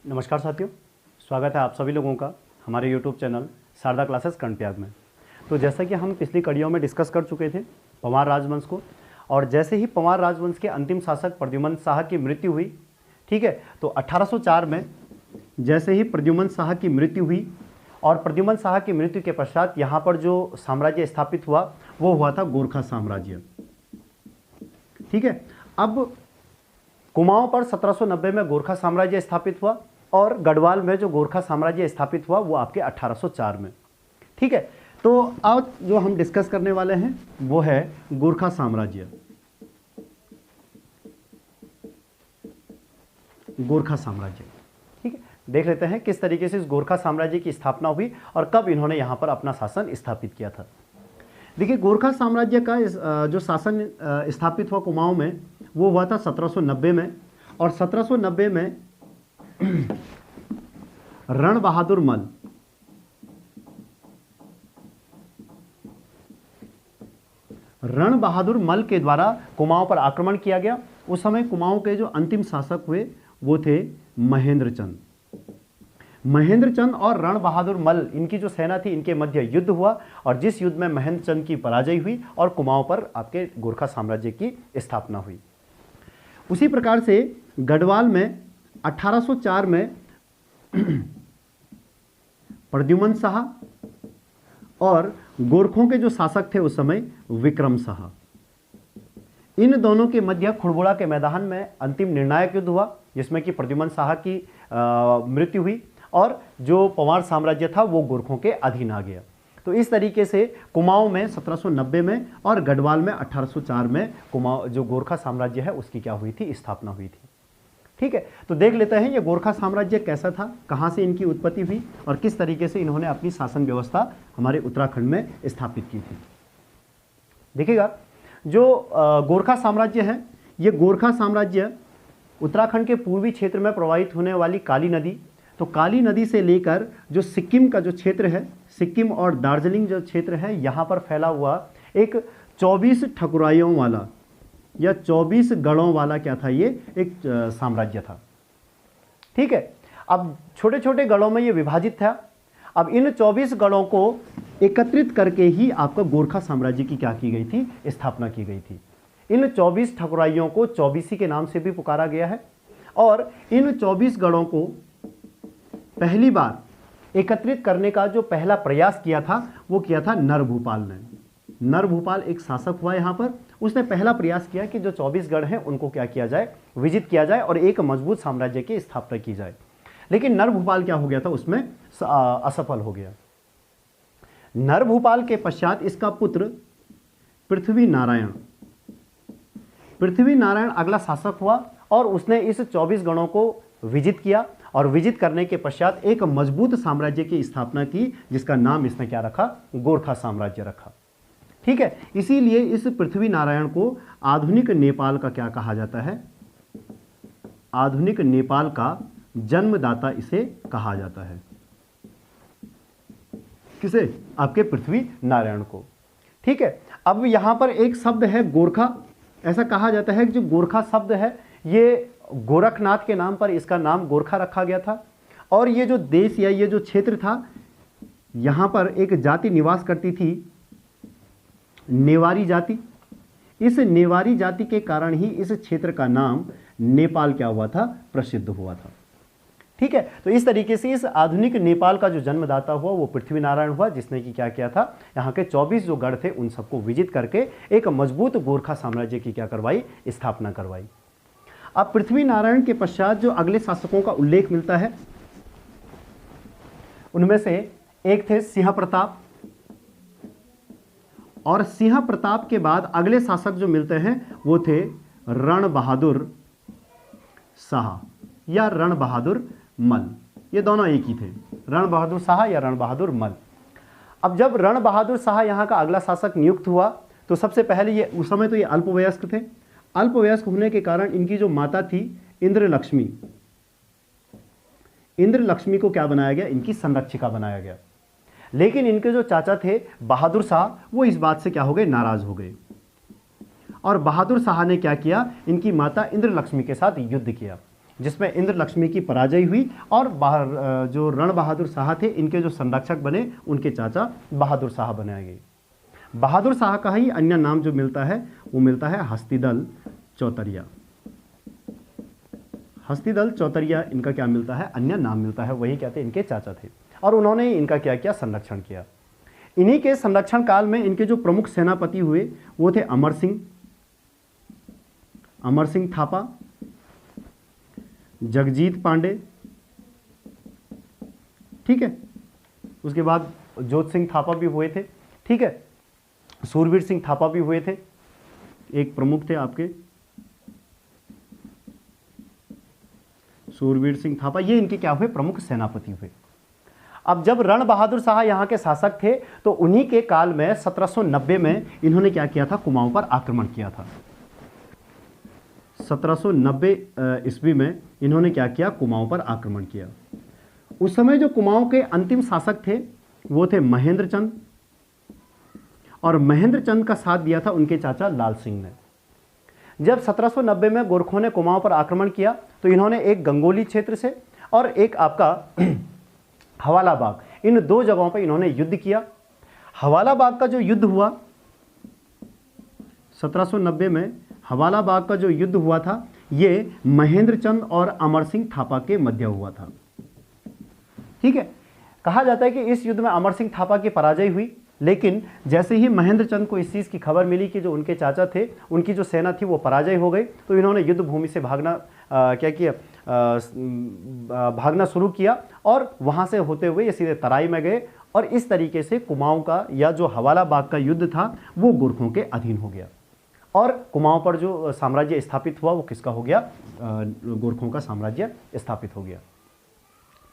नमस्कार साथियों, स्वागत है आप सभी लोगों का हमारे YouTube channel Sharda classes Karnaprayag में। तो जैसा कि हम पिछली कड़ियों में डिस्कस कर चुके थे पंवार राजवंश को, और जैसे ही पंवार राजवंश के अंतिम शासक प्रद्युम्न शाह की मृत्यु हुई, ठीक है, तो 1804 में जैसे ही प्रद्युम्न शाह की मृत्यु हुई और प्रद्युम्न शाह की मृत्यु के पश्चात यहाँ पर जो साम्राज्य स्थापित हुआ वो हुआ था गोरखा साम्राज्य। ठीक है, अब कुमाऊं पर 1790 में गोरखा साम्राज्य स्थापित हुआ और गढ़वाल में जो गोरखा साम्राज्य स्थापित हुआ वो आपके 1804 में। ठीक है, तो अब जो हम डिस्कस करने वाले हैं वो है गोरखा साम्राज्य। गोरखा साम्राज्य, ठीक है, देख लेते हैं किस तरीके से इस गोरखा साम्राज्य की स्थापना हुई और कब इन्होंने यहां पर अपना शासन स्थापित किया था। देखिए, गोरखा साम्राज्य का जो शासन स्थापित हुआ कुमाऊं में वो हुआ था 1790 में, और 1790 में रण बहादुर मल के द्वारा कुमाऊं पर आक्रमण किया गया। उस समय कुमाऊं के जो अंतिम शासक हुए वो थे महेंद्र चंद और रण बहादुर मल, इनकी जो सेना थी इनके मध्य युद्ध हुआ और जिस युद्ध में महेंद्र चंद की पराजय हुई और कुमाऊं पर आपके गोरखा साम्राज्य की स्थापना हुई। उसी प्रकार से गढ़वाल में 1804 में प्रद्युम्न शाह और गोरखों के जो शासक थे उस समय विक्रम शाह, इन दोनों के मध्य खुड़बुड़ा के मैदान में अंतिम निर्णायक युद्ध हुआ जिसमें कि प्रद्युम्न शाह की मृत्यु हुई और जो पंवार साम्राज्य था वो गोरखों के अधीन आ गया। तो इस तरीके से कुमाऊं में 1790 में और गढ़वाल में 1804 में कुमाऊं जो गोरखा साम्राज्य है उसकी क्या हुई थी, स्थापना हुई थी। ठीक है, तो देख लेते हैं ये गोरखा साम्राज्य कैसा था, कहाँ से इनकी उत्पत्ति हुई और किस तरीके से इन्होंने अपनी शासन व्यवस्था हमारे उत्तराखंड में स्थापित की थी। देखिएगा, जो गोरखा साम्राज्य है, ये गोरखा साम्राज्य उत्तराखंड के पूर्वी क्षेत्र में प्रवाहित होने वाली काली नदी, तो काली नदी से लेकर जो सिक्किम का जो क्षेत्र है, सिक्किम और दार्जिलिंग जो क्षेत्र है, यहाँ पर फैला हुआ एक 24 ठकुराइयों वाला या 24 गढ़ों वाला क्या था, ये एक साम्राज्य था। ठीक है, अब छोटे छोटे गढ़ों में ये विभाजित था। अब इन 24 गढ़ों को एकत्रित करके ही आपका गोरखा साम्राज्य की क्या की गई थी, स्थापना की गई थी। इन 24 ठकुराइयों को 24 के नाम से भी पुकारा गया है और इन 24 गढ़ों को पहली बार एकत्रित करने का जो पहला प्रयास किया था वो किया था नरभूपाल ने। नरभूपाल एक शासक हुआ यहाँ पर, उसने पहला प्रयास किया कि जो 24 गढ़ हैं उनको क्या किया जाए, विजित किया जाए और एक मजबूत साम्राज्य की स्थापना की जाए। लेकिन नरभूपाल क्या हो गया था, उसमें असफल हो गया। नरभूपाल के पश्चात इसका पुत्र पृथ्वी नारायण अगला शासक हुआ और उसने इस 24 गढ़ों को विजित किया और विजित करने के पश्चात एक मजबूत साम्राज्य की स्थापना की जिसका नाम इसने क्या रखा, गोरखा साम्राज्य रखा। ठीक है, इसीलिए इस पृथ्वी नारायण को आधुनिक नेपाल का क्या कहा जाता है, आधुनिक नेपाल का जन्मदाता इसे कहा जाता है। किसे? आपके पृथ्वी नारायण को। ठीक है, अब यहां पर एक शब्द है गोरखा, ऐसा कहा जाता है कि जो गोरखा शब्द है ये गोरखनाथ के नाम पर इसका नाम गोरखा रखा गया था। और ये जो देश या ये जो क्षेत्र था, यहां पर एक जाति निवास करती थी, नेवारी जाति। इस नेवारी जाति के कारण ही इस क्षेत्र का नाम नेपाल क्या हुआ था, प्रसिद्ध हुआ था। ठीक है, तो इस तरीके से इस आधुनिक नेपाल का जो जन्मदाता हुआ वो पृथ्वी नारायण हुआ, जिसने कि क्या किया था, यहाँ के 24 जो गढ़ थे उन सबको विजित करके एक मजबूत गोरखा साम्राज्य की क्या करवाई, स्थापना करवाई। अब पृथ्वी नारायण के पश्चात जो अगले शासकों का उल्लेख मिलता है उनमें से एक थे सिंह प्रताप, और सिंह प्रताप के बाद अगले शासक जो मिलते हैं वो थे रण बहादुर शाह या रण बहादुर मल। ये दोनों एक ही थे, रण बहादुर शाह या रण बहादुर मल। अब जब रण बहादुर शाह यहाँ का अगला शासक नियुक्त हुआ तो सबसे पहले ये उस समय तो ये अल्पवयस्क थे। अल्पवयस्क होने के कारण इनकी जो माता थी इंद्र लक्ष्मी को क्या बनाया गया, इनकी संरक्षिका बनाया गया। लेकिन इनके जो चाचा थे बहादुर शाह, वो इस बात से क्या हो गए, नाराज हो गए और बहादुर शाह ने क्या किया, इनकी माता इंद्र लक्ष्मी के साथ युद्ध किया। जिसमें इंद्र लक्ष्मी की पराजय हुई और बाहर जो रण बहादुर शाह थे इनके जो संरक्षक बने उनके चाचा बहादुर शाह बनाए गए। बहादुर शाह का ही अन्य नाम जो मिलता है वो मिलता है हस्तिदल चौतरिया। हस्तिदल चौतरिया इनका क्या मिलता है, अन्य नाम मिलता है, वही कहते हैं इनके चाचा थे। और उन्होंने इनका क्या किया, संरक्षण किया। इन्हीं के संरक्षण काल में इनके जो प्रमुख सेनापति हुए वो थे अमर सिंह थापा, जगजीत पांडे, ठीक है, उसके बाद जोत सिंह थापा भी हुए थे, ठीक है, सूरवीर सिंह थापा भी हुए थे, एक प्रमुख थे आपके सूरवीर सिंह थापा, ये इनके क्या हुए, प्रमुख सेनापति हुए। अब जब रण बहादुर शाह यहाँ के शासक थे तो उन्हीं के काल में 1790 में इन्होंने क्या किया था, कुमाऊं पर आक्रमण किया था। 1790 ईस्वी में इन्होंने क्या किया, कुमाऊं पर आक्रमण किया। उस समय जो कुमाऊं के अंतिम शासक थे वो थे महेंद्र चंद, और महेंद्र चंद का साथ दिया था उनके चाचा लाल सिंह ने। जब 1790 में गोरखों ने कुमाऊं पर आक्रमण किया तो इन्होंने एक गंगोली क्षेत्र से और एक आपका हवाला बाग, इन दो जगहों पर इन्होंने युद्ध किया। हवाला बाग का जो युद्ध हुआ 1790 में, हवाला बाग का जो युद्ध हुआ था ये महेंद्र चंद और अमर सिंह थापा के मध्य हुआ था, ठीक है। कहा जाता है कि इस युद्ध में अमर सिंह थापा की पराजय हुई, लेकिन जैसे ही महेंद्र चंद को इस चीज़ की खबर मिली कि जो उनके चाचा थे उनकी जो सेना थी वो पराजय हो गई, तो इन्होंने युद्ध भूमि से भागना भागना शुरू किया और वहाँ से होते हुए ये सीधे तराई में गए। और इस तरीके से कुमाऊं का या जो हवाला बाग का युद्ध था वो गोरखों के अधीन हो गया, और कुमाऊं पर जो साम्राज्य स्थापित हुआ वो किसका हो गया, गोरखों का साम्राज्य स्थापित हो गया,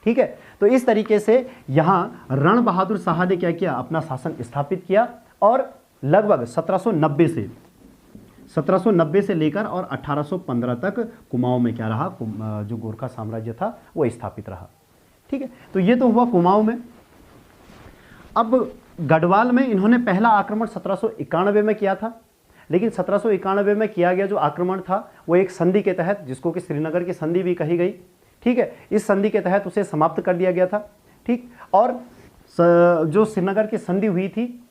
ठीक है। तो इस तरीके से यहाँ रण बहादुर शाह ने क्या किया, अपना शासन स्थापित किया, और लगभग 1790 से लेकर और 1815 तक कुमाऊं में क्या रहा, जो गोरखा साम्राज्य था वो स्थापित रहा, ठीक है। तो ये तो हुआ कुमाऊं में। अब गढ़वाल में इन्होंने पहला आक्रमण 1791 में किया था, लेकिन 1791 में किया गया जो आक्रमण था वो एक संधि के तहत, जिसको कि श्रीनगर की संधि भी कही गई, ठीक है, इस संधि के तहत उसे समाप्त कर दिया गया था, ठीक। और जो श्रीनगर की संधि हुई थी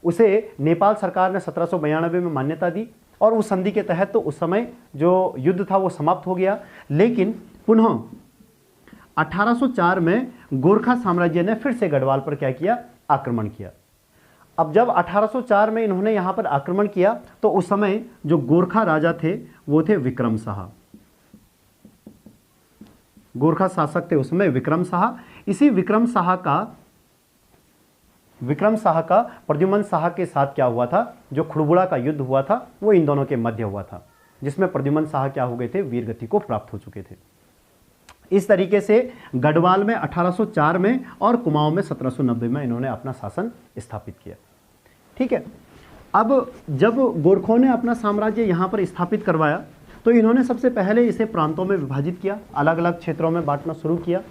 उसे नेपाल सरकार ने 1792 में मान्यता दी, और उस संधि के तहत तो उस समय जो युद्ध था वो समाप्त हो गया। लेकिन पुनः 1804 में गोरखा साम्राज्य ने फिर से गढ़वाल पर क्या किया, आक्रमण किया। अब जब 1804 में इन्होंने यहाँ पर आक्रमण किया तो उस समय जो गोरखा राजा थे वो थे विक्रम शाह, गोरखा शासक थे उसमें विक्रम शाह। इसी विक्रम शाह का प्रद्युमन शाह के साथ क्या हुआ था, जो खुड़बुड़ा का युद्ध हुआ था वो इन दोनों के मध्य हुआ था, जिसमें प्रद्युमन शाह क्या हो गए थे, वीरगति को प्राप्त हो चुके थे। इस तरीके से गढ़वाल में 1804 में और कुमाऊं में 1790 में इन्होंने अपना शासन स्थापित किया, ठीक है। अब जब गोरखों ने अपना साम्राज्य यहाँ पर स्थापित करवाया तो इन्होंने सबसे पहले इसे प्रांतों में विभाजित किया, अलग अलग क्षेत्रों में बांटना शुरू किया,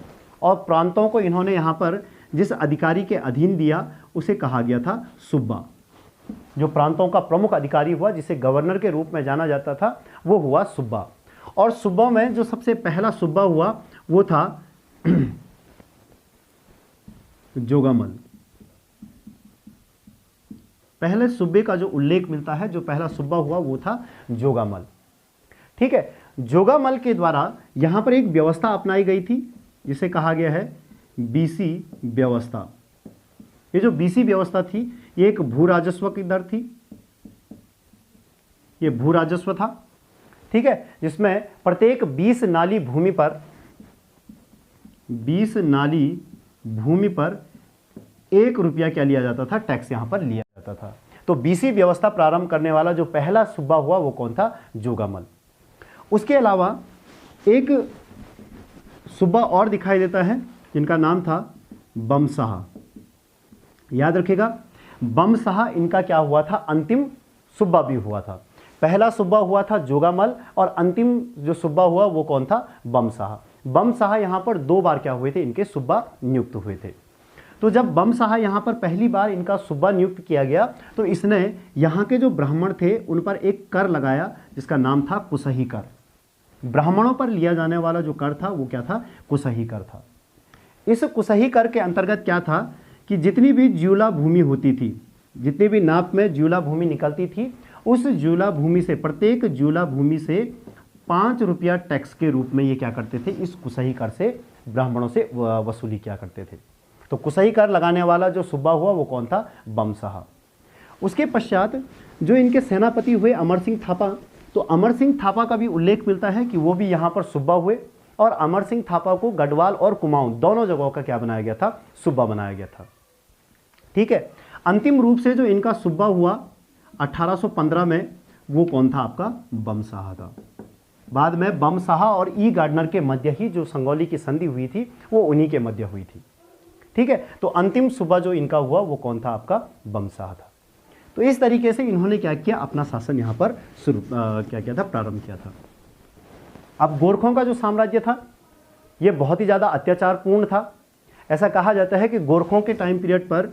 और प्रांतों को इन्होंने यहाँ पर जिस अधिकारी के अधीन दिया उसे कहा गया था सुब्बा। जो प्रांतों का प्रमुख अधिकारी हुआ, जिसे गवर्नर के रूप में जाना जाता था, वो हुआ सुब्बा। और सुब्बा में जो सबसे पहला सुब्बा हुआ वो था जोगामल। पहले सुब्बे का जो उल्लेख मिलता है, जो पहला सुब्बा हुआ वो था जोगामल, ठीक है। जोगामल के द्वारा यहाँ पर एक व्यवस्था अपनाई गई थी जिसे कहा गया है बीसी व्यवस्था। ये जो बीसी व्यवस्था थी ये एक भू राजस्व की दर थी, ये भू राजस्व था, ठीक है, जिसमें प्रत्येक 20 नाली भूमि पर 1 रुपया क्या लिया जाता था, टैक्स यहां पर लिया जाता था। तो बीसी व्यवस्था प्रारंभ करने वाला जो पहला सूबा हुआ वो कौन था, जोगामल। उसके अलावा एक सूबा और दिखाई देता है जिनका नाम था बमशाह। याद रखिएगा, बमशाह इनका क्या हुआ था, अंतिम सूबा भी हुआ था। पहला सूबा हुआ था जोगामल और अंतिम जो सूबा हुआ वो कौन था, बमशाह। बमशाह यहाँ पर 2 बार क्या हुए थे, इनके सूबा नियुक्त हुए थे। तो जब बमशाह यहाँ पर पहली बार इनका सूबा नियुक्त किया गया तो इसने यहाँ के जो ब्राह्मण थे उन पर एक कर लगाया जिसका नाम था कुसही कर। ब्राह्मणों पर लिया जाने वाला जो कर था वो क्या था, कुसही कर था। इस कुसही कर के अंतर्गत क्या था कि जितनी भी ज्यूला भूमि होती थी, जितनी भी नाप में ज्यूला भूमि निकलती थी, उस ज्यूला भूमि से, प्रत्येक ज्यूला भूमि से 5 रुपया टैक्स के रूप में ये क्या करते थे, इस कुसही कर से ब्राह्मणों से वसूली किया करते थे। तो कुसही कर लगाने वाला जो सूबा हुआ वो कौन था, बमसाहा। उसके पश्चात जो इनके सेनापति हुए अमर सिंह थापा, तो अमर सिंह थापा का भी उल्लेख मिलता है कि वो भी यहाँ पर सूबा हुए, और अमर सिंह थापा को गढ़वाल और कुमाऊं दोनों जगहों का क्या बनाया गया था, सूबा बनाया गया था। ठीक है, अंतिम रूप से जो इनका सूबा हुआ 1815 में, वो कौन था, आपका बमसाहा था। बाद में बमसाहा और ई गार्डनर के मध्य ही जो संगौली की संधि हुई थी वो उन्हीं के मध्य हुई थी। ठीक है, तो अंतिम सूबा जो इनका हुआ वो कौन था, आपका बमसाहा था। तो इस तरीके से इन्होंने क्या किया, अपना शासन यहाँ पर शुरू क्या किया था, प्रारंभ किया था। अब गोरखों का जो साम्राज्य था ये बहुत ही ज़्यादा अत्याचारपूर्ण था। ऐसा कहा जाता है कि गोरखों के टाइम पीरियड पर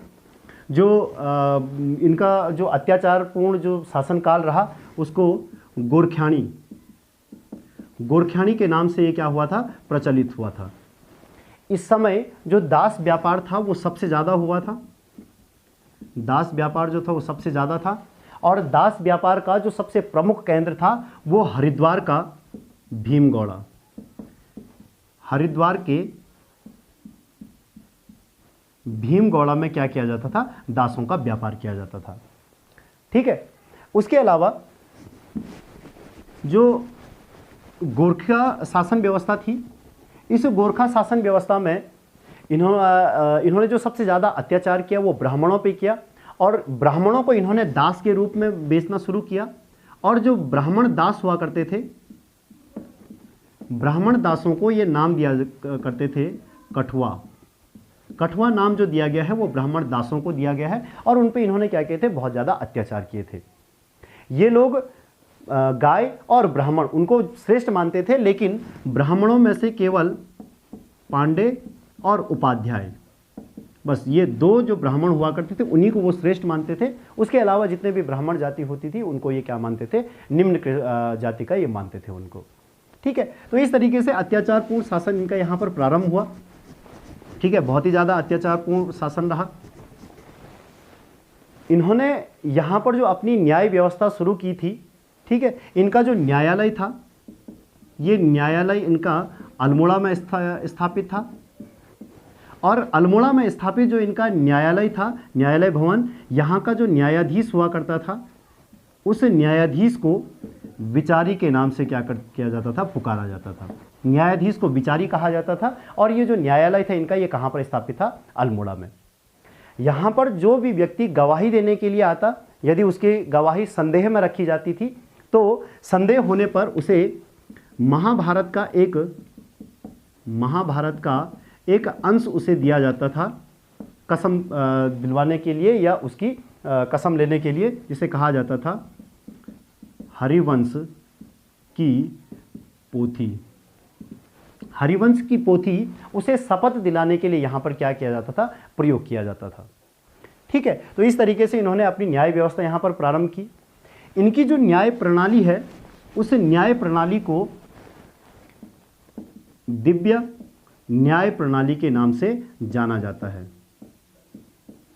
जो इनका जो अत्याचारपूर्ण जो शासनकाल रहा उसको गोरख्याणी के नाम से ये क्या हुआ था, प्रचलित हुआ था। इस समय जो दास व्यापार था वो सबसे ज़्यादा हुआ था, दास व्यापार जो था वो सबसे ज़्यादा था, और दास व्यापार का जो सबसे प्रमुख केंद्र था वो हरिद्वार का भीमगौड़ा, हरिद्वार के भीमगौड़ा में क्या किया जाता था, दासों का व्यापार किया जाता था। ठीक है, उसके अलावा जो गोरखा शासन व्यवस्था थी, इस गोरखा शासन व्यवस्था में इन्होंने जो सबसे ज़्यादा अत्याचार किया वो ब्राह्मणों पे किया, और ब्राह्मणों को इन्होंने दास के रूप में बेचना शुरू किया। और जो ब्राह्मण दास हुआ करते थे, ब्राह्मण दासों को ये नाम दिया करते थे कठुआ। कठुआ नाम जो दिया गया है वो ब्राह्मण दासों को दिया गया है, और उन पे इन्होंने क्या किए थे, बहुत ज़्यादा अत्याचार किए थे। ये लोग गाय और ब्राह्मण उनको श्रेष्ठ मानते थे, लेकिन ब्राह्मणों में से केवल पांडे और उपाध्याय, बस ये दो जो ब्राह्मण हुआ करते थे उन्हीं को वो श्रेष्ठ मानते थे। उसके अलावा जितने भी ब्राह्मण जाति होती थी उनको ये क्या मानते थे, निम्न जाति का ये मानते थे उनको। ठीक है, तो इस तरीके से अत्याचारपूर्ण शासन इनका यहाँ पर प्रारंभ हुआ। ठीक है, बहुत ही ज़्यादा अत्याचारपूर्ण शासन रहा। इन्होंने यहाँ पर जो अपनी न्याय व्यवस्था शुरू की थी, ठीक है, इनका जो न्यायालय था, ये न्यायालय इनका अल्मोड़ा में स्थापित था, और अल्मोड़ा में स्थापित जो इनका न्यायालय था, न्यायालय भवन, यहाँ का जो न्यायाधीश हुआ करता था, उस न्यायाधीश को विचारी के नाम से क्या किया जाता था, पुकारा जाता था। न्यायाधीश को विचारी कहा जाता था, और ये जो न्यायालय था इनका ये कहाँ पर स्थापित था, अल्मोड़ा में। यहाँ पर जो भी व्यक्ति गवाही देने के लिए आता, यदि उसकी गवाही संदेह में रखी जाती थी तो संदेह होने पर उसे महाभारत का एक अंश उसे दिया जाता था कसम दिलवाने के लिए, या उसकी कसम लेने के लिए, जिसे कहा जाता था हरिवंश की पोथी। हरिवंश की पोथी उसे शपथ दिलाने के लिए यहाँ पर क्या किया जाता था, प्रयोग किया जाता था। ठीक है, तो इस तरीके से इन्होंने अपनी न्याय व्यवस्था यहाँ पर प्रारंभ की। इनकी जो न्याय प्रणाली है उस न्याय प्रणाली को दिव्य न्याय प्रणाली के नाम से जाना जाता है।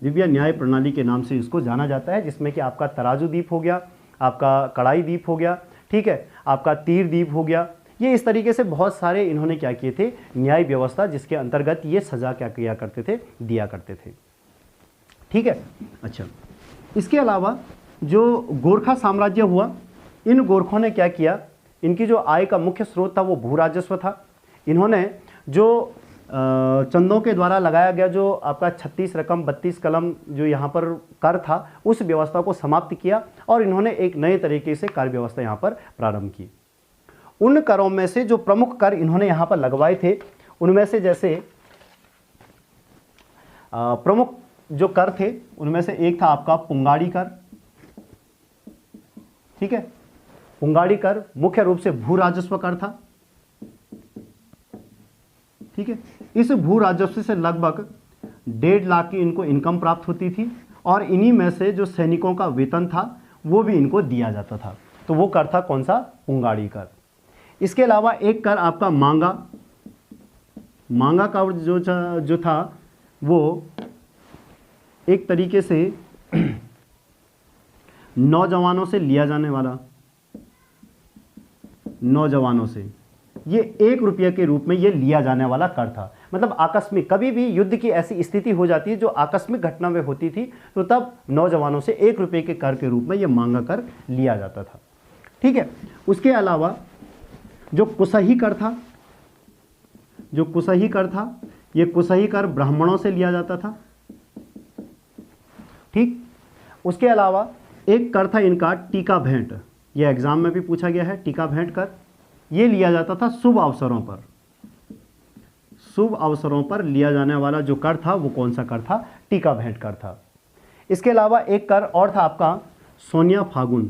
दिव्य न्याय प्रणाली के नाम से इसको जाना जाता है, जिसमें कि आपका तराजू दीप हो गया, आपका कड़ाई दीप हो गया, ठीक है, आपका तीर दीप हो गया। ये इस तरीके से बहुत सारे इन्होंने क्या किए थे, न्याय व्यवस्था, जिसके अंतर्गत ये सजा क्या किया करते थे, दिया करते थे। ठीक है, अच्छा, इसके अलावा जो गोरखा साम्राज्य हुआ, इन गोरखों ने क्या किया, इनकी जो आय का मुख्य स्रोत था वो भू राजस्व था। इन्होंने जो चंदों के द्वारा लगाया गया जो आपका 36 रकम 32 कलम जो यहाँ पर कर था, उस व्यवस्था को समाप्त किया, और इन्होंने एक नए तरीके से कर व्यवस्था यहाँ पर प्रारंभ की। उन करों में से जो प्रमुख कर इन्होंने यहाँ पर लगवाए थे, उनमें से जैसे प्रमुख जो कर थे उनमें से एक था आपका पुंगाड़ी कर। ठीक है, पुंगाड़ी कर मुख्य रूप से भू राजस्व कर था। ठीक है, इस भू राजस्व से लगभग 1.5 लाख की इनको इनकम प्राप्त होती थी, और इन्हीं में से जो सैनिकों का वेतन था वो भी इनको दिया जाता था। तो वो कर था कौन सा, पुंगाड़ी कर। इसके अलावा एक कर आपका मांगा। मांगा का जो था वो एक तरीके से नौजवानों से लिया जाने वाला, नौजवानों से, ये 1 रुपये के रूप में ये लिया जाने वाला कर था। मतलब आकस्मिक, कभी भी युद्ध की ऐसी स्थिति हो जाती है जो आकस्मिक घटना में होती थी, तो तब नौजवानों से 1 रुपये के कर के रूप में ये मांगा कर लिया जाता था। ठीक है। उसके अलावा जो कुसही कर था, जो कुसही कर था, ये कुसही कर ब्राह्मणों से लिया जाता था। ठीक। उसके अलावा एक कर था इनका टीका भेंट, ये एग्जाम में भी पूछा गया है। टीका भेंट कर ये लिया जाता था शुभ अवसरों पर। शुभ अवसरों पर लिया जाने वाला जो कर था वो कौन सा कर था? टीका भेंट कर था। इसके अलावा एक कर और था आपका सोनिया फागुन।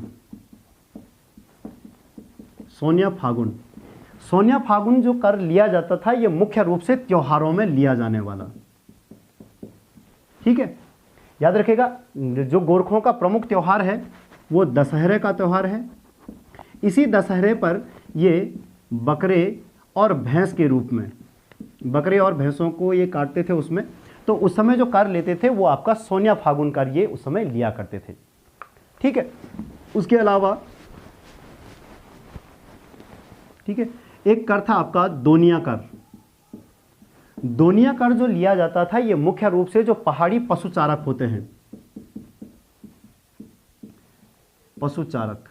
सोनिया फागुन, सोनिया फागुन जो कर लिया जाता था ये मुख्य रूप से त्योहारों में लिया जाने वाला। ठीक है, याद रखिएगा, जो गोरखों का प्रमुख त्योहार है वो दशहरे का त्योहार है। इसी दशहरे पर ये बकरे और भैंस के रूप में, बकरे और भैंसों को ये काटते थे उसमें, तो उस समय जो कर लेते थे वो आपका सोनिया फागुन कर ये उस समय लिया करते थे। ठीक है। उसके अलावा ठीक है, एक कर था आपका दोनिया कर। दोनिया कर जो लिया जाता था ये मुख्य रूप से जो पहाड़ी पशुचारक होते हैं, पशुचारक,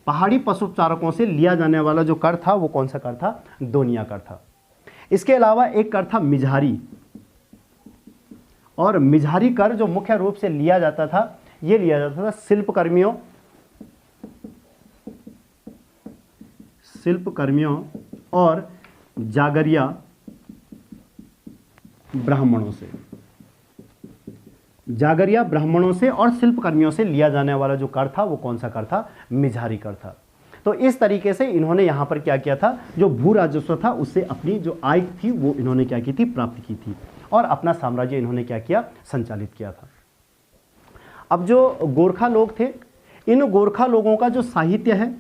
पहाड़ी पशुचारकों से लिया जाने वाला जो कर था वो कौन सा कर था? दोनिया कर था। इसके अलावा एक कर था मिझारी, और मिझारी कर जो मुख्य रूप से लिया जाता था ये लिया जाता था शिल्पकर्मियों, शिल्पकर्मियों और जागरिया ब्राह्मणों से, जागरिया ब्राह्मणों से और शिल्पकर्मियों से लिया जाने वाला जो कर था वो कौन सा कर था? मिझारी कर था। तो इस तरीके से इन्होंने यहां पर क्या किया था, जो भू राजस्व था उससे अपनी जो आय थी वो इन्होंने क्या की थी? प्राप्त की थी, और अपना साम्राज्य इन्होंने क्या किया? संचालित किया था। अब जो गोरखा लोग थे, इन गोरखा लोगों का जो साहित्य है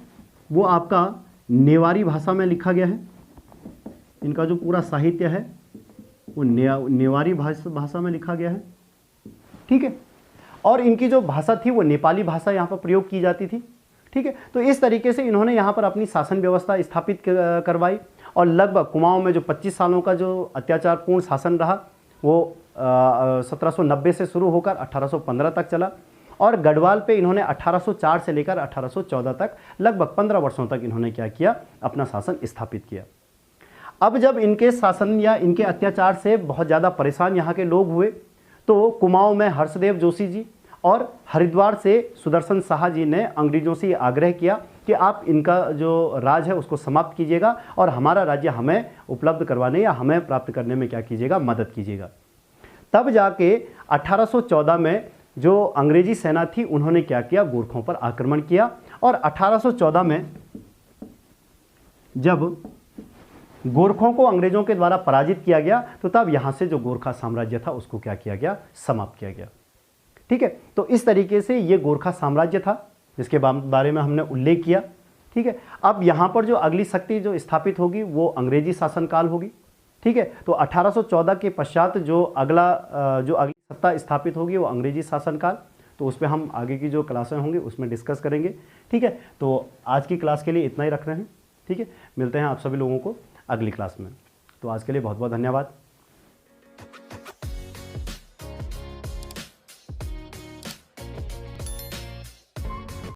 वो आपका नेवारी भाषा में लिखा गया है। इनका जो पूरा साहित्य है वो नेवारी भाषा में लिखा गया है। ठीक है। और इनकी जो भाषा थी वो नेपाली भाषा यहाँ पर प्रयोग की जाती थी। ठीक है। तो इस तरीके से इन्होंने यहाँ पर अपनी शासन व्यवस्था स्थापित करवाई, और लगभग कुमाऊं में जो 25 सालों का जो अत्याचारपूर्ण शासन रहा वो 1790 से शुरू होकर 1815 तक चला, और गढ़वाल पे इन्होंने 1804 से लेकर 1814 तक लगभग 15 वर्षों तक इन्होंने क्या किया? अपना शासन स्थापित किया। अब जब इनके शासन या इनके अत्याचार से बहुत ज़्यादा परेशान यहाँ के लोग हुए, तो कुमाऊं में हर्षदेव जोशी जी और हरिद्वार से सुदर्शन शाह जी ने अंग्रेजों से आग्रह किया कि आप इनका जो राज है उसको समाप्त कीजिएगा और हमारा राज्य हमें उपलब्ध करवाने या हमें प्राप्त करने में क्या कीजिएगा? मदद कीजिएगा। तब जाके 1814 में जो अंग्रेजी सेना थी उन्होंने क्या किया? गोरखों पर आक्रमण किया, और 1814 में जब गोरखों को अंग्रेजों के द्वारा पराजित किया गया तो तब यहां से जो गोरखा साम्राज्य था उसको क्या किया गया? समाप्त किया गया। ठीक है। तो इस तरीके से ये गोरखा साम्राज्य था जिसके बारे में हमने उल्लेख किया। ठीक है। अब यहां पर जो अगली शक्ति जो स्थापित होगी वो अंग्रेजी शासनकाल होगी। ठीक है। तो 1814 के पश्चात जो अगली सत्ता स्थापित होगी वो अंग्रेजी शासनकाल, तो उस पर हम आगे की जो क्लासें होंगी उसमें डिस्कस करेंगे। ठीक है। तो आज की क्लास के लिए इतना ही रख रहे हैं। ठीक है। मिलते हैं आप सभी लोगों को अगली क्लास में। तो आज के लिए बहुत बहुत धन्यवाद।